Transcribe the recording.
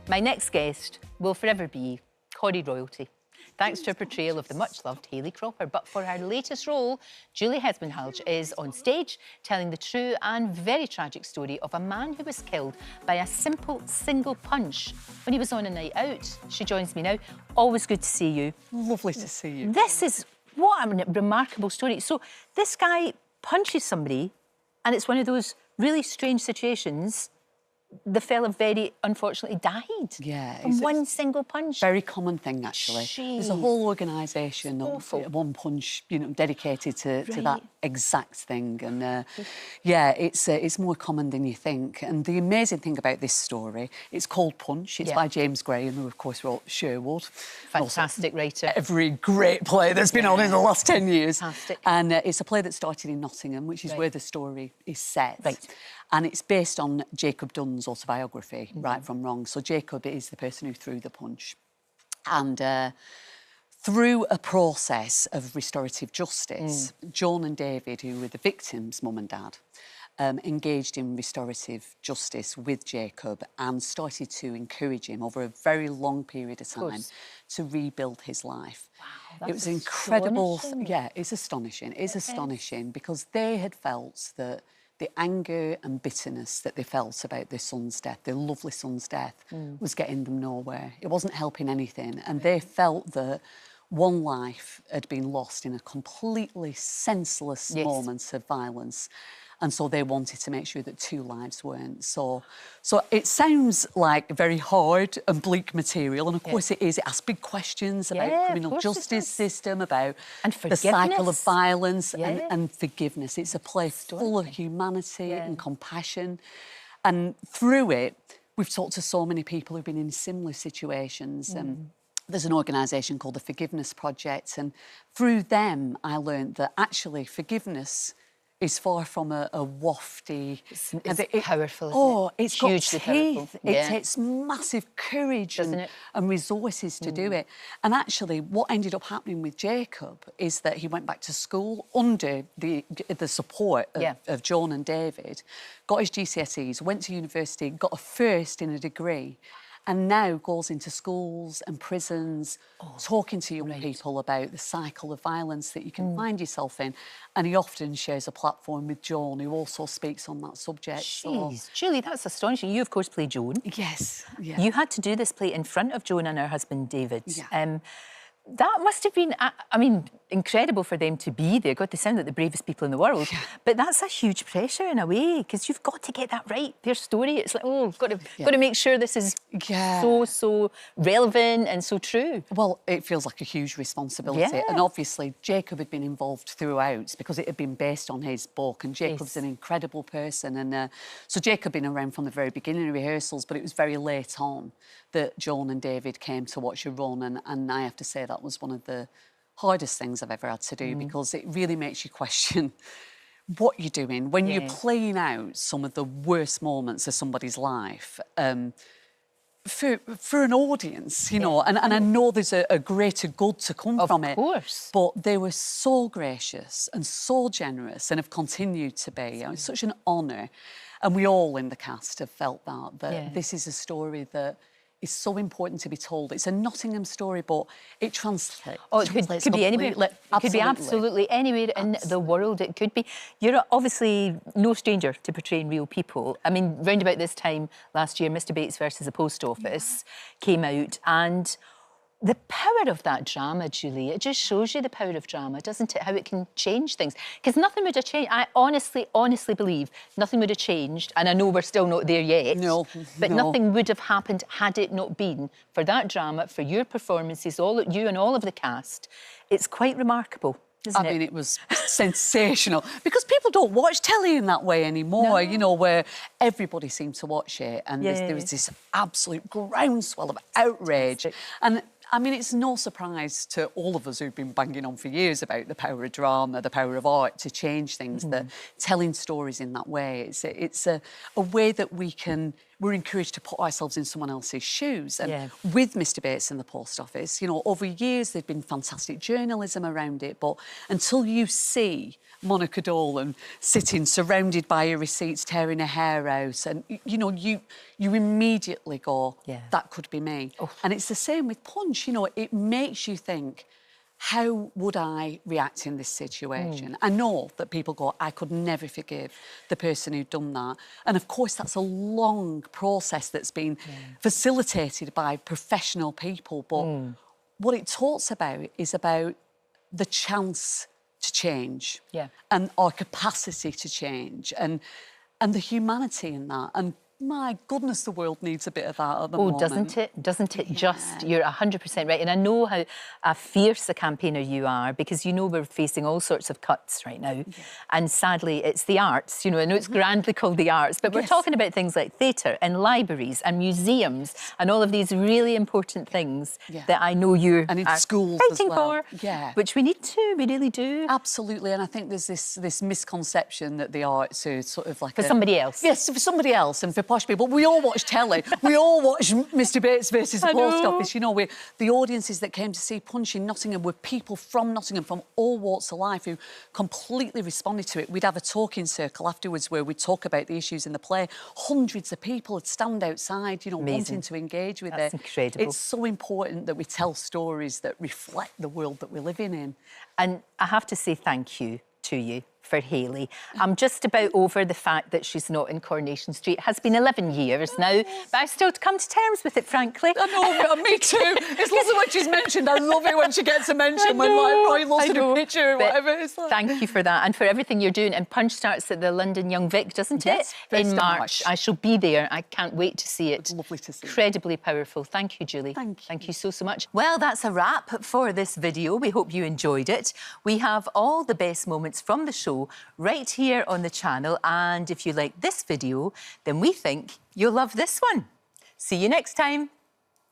My next guest will forever be Corrie royalty, thanks to her portrayal of the much-loved Hayley Cropper. But for her latest role, Julie Hesmondhalgh is on stage telling the true and very tragic story of a man who was killed by a simple single punch when he was on a night out. She joins me now. Always good to see you. Lovely to see you. This is what a remarkable story. So this guy punches somebody and it's one of those really strange situations. The fella very unfortunately died. Yeah. From one single punch. Very common thing, actually. Jeez. There's a whole organisation, one punch, you know, dedicated to that exact thing. And yeah, it's more common than you think. And the amazing thing about this story, it's called Punch. It's by James Gray, who of course wrote Sherwood. Fantastic writer. Every great play that's been on in the last 10 years. Fantastic. And it's a play that started in Nottingham, which is where the story is set. Right. And it's based on Jacob Dunn's autobiography, Right from Wrong. So Jacob is the person who threw the punch. And through a process of restorative justice, Joan and David, who were the victims' mum and dad, engaged in restorative justice with Jacob and started to encourage him over a very long period of time to rebuild his life. Wow, it was incredible. astonishing. Yeah, it's astonishing. It's astonishing because they had felt that the anger and bitterness that they felt about their son's death, their lovely son's death, was getting them nowhere. It wasn't helping anything. And they felt that one life had been lost in a completely senseless moment of violence. And so they wanted to make sure that two lives weren't. So it sounds like very hard and bleak material, and of course it is. It asks big questions about the criminal justice system, about the cycle of violence and forgiveness. It's a play full of humanity and compassion. And through it, we've talked to so many people who've been in similar situations. There's an organisation called the Forgiveness Project, and through them I learned that actually forgiveness is far from a wafty... It's powerful, isn't it? It's hugely powerful. Yeah. It takes massive courage and resources to do it. And actually, what ended up happening with Jacob is that he went back to school under the support of Joan and David, got his GCSEs, went to university, got a first in a degree, and now goes into schools and prisons, talking to young people about the cycle of violence that you can find yourself in. And he often shares a platform with Joan, who also speaks on that subject. Jeez, Julie, that's astonishing. You, of course, play Joan. Yes. Yeah. You had to do this play in front of Joan and her husband, David. Yeah. That must have been, I mean, incredible for them to be there. God, they sound like the bravest people in the world. Yeah. But that's a huge pressure in a way, because you've got to get that right. Their story, it's like, got to make sure this is so relevant and so true. Well, it feels like a huge responsibility. Yeah. And obviously, Jacob had been involved throughout because it had been based on his book. And Jacob's an incredible person. And so Jacob had been around from the very beginning of rehearsals, but it was very late on that Joan and David came to watch a run. And I have to say that was one of the hardest things I've ever had to do because it really makes you question what you're doing when you're playing out some of the worst moments of somebody's life for an audience, you know, and I know there's a greater good to come from it. Of course. But they were so gracious and so generous and have continued to be. It's such an honour. And we all in the cast have felt that this is a story that is so important to be told. It's a Nottingham story, but it translates. Oh, it could be anywhere. It could be absolutely anywhere in the world. It could be. You're obviously no stranger to portraying real people. I mean, round about this time last year, Mr. Bates versus the Post Office came out, and the power of that drama, Julie, it just shows you the power of drama, doesn't it? How it can change things. Because nothing would have changed. I honestly believe nothing would have changed. And I know we're still not there yet. But nothing would have happened had it not been for that drama, for your performances, you and all of the cast. It's quite remarkable. I mean, it was sensational because people don't watch telly in that way anymore, you know, where everybody seemed to watch it and there was this absolute groundswell of outrage. And I mean, it's no surprise to all of us who've been banging on for years about the power of drama, the power of art to change things, that telling stories in that way, it's a way that we can we're encouraged to put ourselves in someone else's shoes. And Yeah. with Mr Bates and the post office, you know, over years there's been fantastic journalism around it, but until you see Monica Dolan sitting surrounded by her receipts, tearing her hair out, and, you know, you immediately go, Yeah. that could be me. Oh. And it's the same with Punch, you know, it makes you think, how would I react in this situation? I know that people go, I could never forgive the person who'd done that. And of course, that's a long process that's been facilitated by professional people. But what it talks about is about the chance to change and our capacity to change and the humanity in that. And my goodness, the world needs a bit of that at the moment. Oh, doesn't it? Doesn't it just? You're 100% right. And I know how fierce a campaigner you are, because you know we're facing all sorts of cuts right now. Yeah. And sadly, it's the arts. You know, I know it's grandly called the arts, but we're talking about things like theatre and libraries and museums and all of these really important things that I know you and in are schools fighting as well. for, which we need to, we really do. Absolutely. And I think there's this misconception that the arts are sort of like for somebody else. Yes, for somebody else and for posh people. We all watch telly. We all watch Mr Bates versus the Post Office. You know, the audiences that came to see Punch in Nottingham were people from Nottingham, from all walks of life, who completely responded to it. We'd have a talking circle afterwards where we'd talk about the issues in the play. Hundreds of people would stand outside, you know, wanting to engage with it. That's incredible. It's so important that we tell stories that reflect the world that we're living in. And I have to say thank you to you for Hayley. I'm just about over the fact that she's not in Coronation Street. It has been 11 years now, but I've still come to terms with it, frankly. I know, me too. It's lovely when she's mentioned. I love it when she gets a mention, when like Roy lost a picture or whatever. It's like... Thank you for that and for everything you're doing. And Punch starts at the London Young Vic, doesn't it? In March. I shall be there. I can't wait to see it. It's lovely to see. Incredibly powerful. Thank you, Julie. Thank you. Thank you so much. Well, that's a wrap for this video. We hope you enjoyed it. We have all the best moments from the show right here on the channel, and if you like this video, then we think you'll love this one. See you next time.